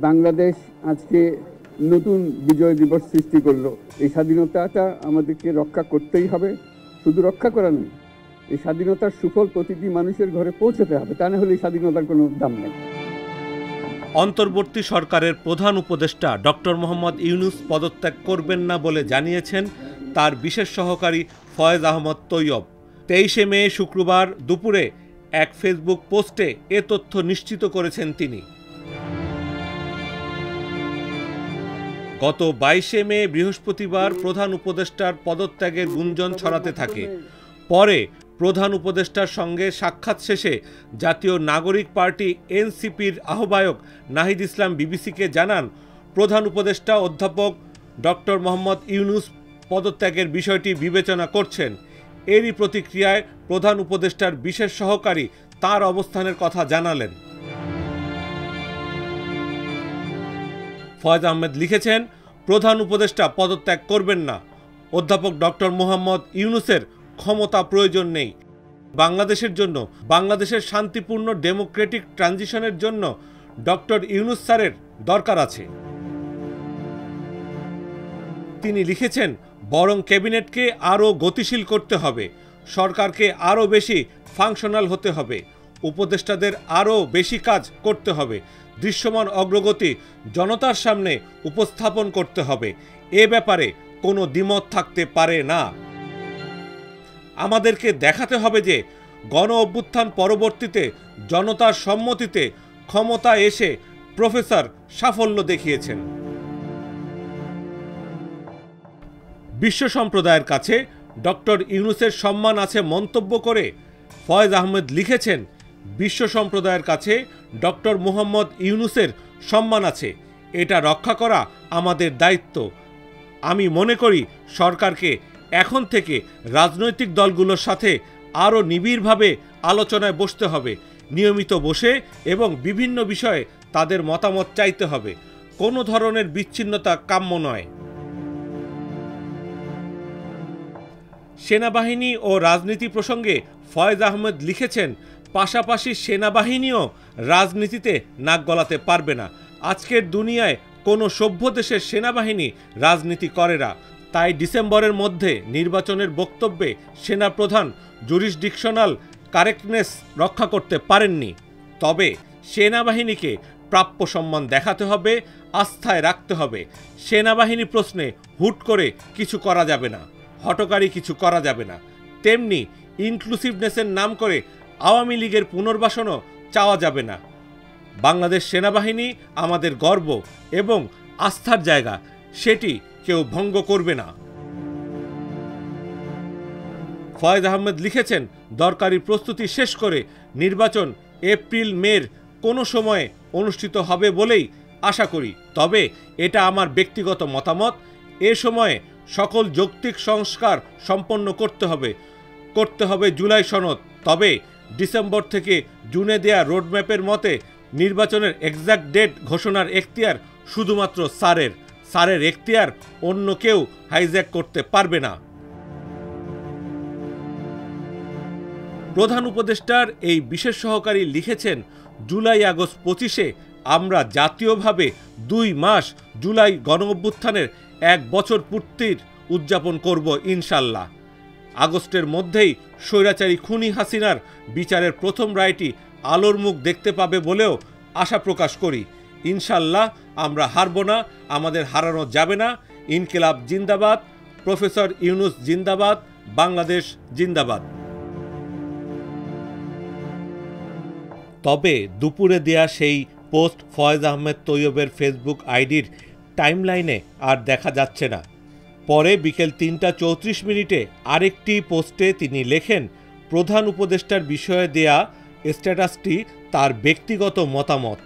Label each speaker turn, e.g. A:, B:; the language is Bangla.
A: বাংলাদেশ আজকে নতুন বিজয় দিবস সৃষ্টি করলো। এই স্বাধীনতাটা আমাদেরকে রক্ষা করতেই হবে, শুধু রক্ষা করা নয়, এই স্বাধীনতার সুফল প্রতিটি মানুষের ঘরে পৌঁছাতে হবে, তা না হলে এই স্বাধীনতার কোনো দাম নেই।
B: অন্তর্বর্তী সরকারের প্রধান উপদেষ্টা ডক্টর মোহাম্মদ ইউনূস পদত্যাগ করবেন না বলে জানিয়েছেন তার বিশেষ সহকারী ফয়েজ আহমদ তৈয়ব। 23শে মে শুক্রবার দুপুরে এক ফেসবুক পোস্টে এ তথ্য নিশ্চিত করেছেন তিনি। গত 22শে মে বৃহস্পতিবার প্রধান উপদেষ্টার পদত্যাগের গুঞ্জন ছড়াতে থাকে। পরে প্রধান উপদেষ্টার সঙ্গে সাক্ষাৎ শেষে জাতীয় নাগরিক পার্টি এনসিপির আহ্বায়ক নাহিদ ইসলাম বিবিসিকে জানান, প্রধান উপদেষ্টা অধ্যাপক ডক্টর মোহাম্মদ ইউনূস পদত্যাগের বিষয়টি বিবেচনা করছেন। এরই প্রতিক্রিয়ায় প্রধান উপদেষ্টার বিশেষ সহকারী তার অবস্থানের কথা জানালেন। ফয়েজ আহমেদ লিখেছেন, প্রধান উপদেষ্টা পদত্যাগ করবেন না। অধ্যাপক ডক্টর মোহাম্মদ ইউনূসের ক্ষমতা প্রয়োজন নেই। বাংলাদেশের জন্য, বাংলাদেশের শান্তিপূর্ণ ডেমোক্রেটিক ট্রানজিশনের জন্য ডক্টর ইউনূস স্যারের দরকার আছে। তিনি লিখেছেন, বরং ক্যাবিনেটকে আরও গতিশীল করতে হবে, সরকারকে আরও বেশি ফাংশনাল হতে হবে, উপদেষ্টাদের আরও বেশি কাজ করতে হবে, দৃশ্যমান অগ্রগতি জনতার সামনে উপস্থাপন করতে হবে। এ ব্যাপারে কোনো দ্বিমত থাকতে পারে না। আমাদেরকে দেখাতে হবে যে গণ অভ্যুত্থান পরবর্তীতে জনতার সম্মতিতে ক্ষমতা এসে প্রফেসর সাফল্য দেখিয়েছেন। বিশ্ব সম্প্রদায়ের কাছে ডক্টর ইউনূসের সম্মান আছে মন্তব্য করে ফয়েজ আহমেদ লিখেছেন, বিশ্ব সম্প্রদায়ের কাছে ডক্টর মোহাম্মদ ইউনূসের সম্মান আছে, এটা রক্ষা করা আমাদের দায়িত্ব। আমি মনে করি সরকারকে এখন থেকে রাজনৈতিক দলগুলোর সাথে আরও নিবিড়ভাবে আলোচনায় বসতে হবে, নিয়মিত বসে এবং বিভিন্ন বিষয়ে তাদের মতামত চাইতে হবে। কোনো ধরনের বিচ্ছিন্নতা কাম্য নয়। সেনাবাহিনী ও রাজনীতি প্রসঙ্গে ফয়েজ আহমেদ লিখেছেন, পাশাপাশি সেনাবাহিনীও রাজনীতিতে নাক গলাতে পারবে না। আজকের দুনিয়ায় কোনো সভ্য দেশের সেনাবাহিনী রাজনীতি করে না। তাই ডিসেম্বরের মধ্যে নির্বাচনের বক্তব্যে সেনাপ্রধান জুরিসডিকশনাল কারেক্টনেস রক্ষা করতে পারেননি। তবে সেনাবাহিনীকে প্রাপ্য সম্মান দেখাতে হবে, আস্থায় রাখতে হবে। সেনাবাহিনী প্রশ্নে হুট করে কিছু করা যাবে না, হঠকারী কিছু করা যাবে না। তেমনি ইনক্লুসিভনেসের নাম করে আওয়ামী লীগের পুনর্বাসনও চাওয়া যাবে না। বাংলাদেশ সেনাবাহিনী আমাদের গর্ব এবং আস্থার জায়গা, সেটি কেউ ভঙ্গ করবে না। ফয়েজ আহমেদ লিখেছেন, দরকারি প্রস্তুতি শেষ করে নির্বাচন এপ্রিল-মের কোনো সময়ে অনুষ্ঠিত হবে বলেই আশা করি। তবে এটা আমার ব্যক্তিগত মতামত। এ সময়ে সকল যৌক্তিক সংস্কার সম্পন্ন করতে হবে জুলাই সনদ। তবে ডিসেম্বর থেকে জুনে দেয়া রোডম্যাপের মতে নির্বাচনের এক্সাক্ট ডেট ঘোষণার এখতিয়ার শুধুমাত্র স্যারের এখতিয়ার অন্য কেউ হাইজ্যাক করতে পারবে না। প্রধান উপদেষ্টার এই বিশেষ সহকারী লিখেছেন, জুলাই-আগস্ট 25-এ আমরা জাতীয়ভাবে 2 মাস জুলাই গণঅভ্যুত্থানের 1 বছর পূর্তির উদযাপন করব ইনশাল্লাহ। আগস্টের মধ্যেই স্বৈরাচারী খুনি হাসিনার বিচারের প্রথম রায়টি আলোর মুখ দেখতে পাবে বলেও আশা প্রকাশ করি। ইনশাল্লাহ আমরা হারব না, আমাদের হারানো যাবে না। ইনকিলাব জিন্দাবাদ, প্রফেসর ইউনূস জিন্দাবাদ, বাংলাদেশ জিন্দাবাদ। তবে দুপুরে দেয়া সেই পোস্ট ফয়েজ আহমেদ তৈয়বের ফেসবুক আইডির টাইমলাইনে আর দেখা যাচ্ছে না। পরে বিকেল 3টা 34 আরেকটি পোস্টে তিনি লেখেন, প্রধান উপদেষ্টার বিষয়ে দেয়া স্ট্যাটাসটি তার ব্যক্তিগত মতামত।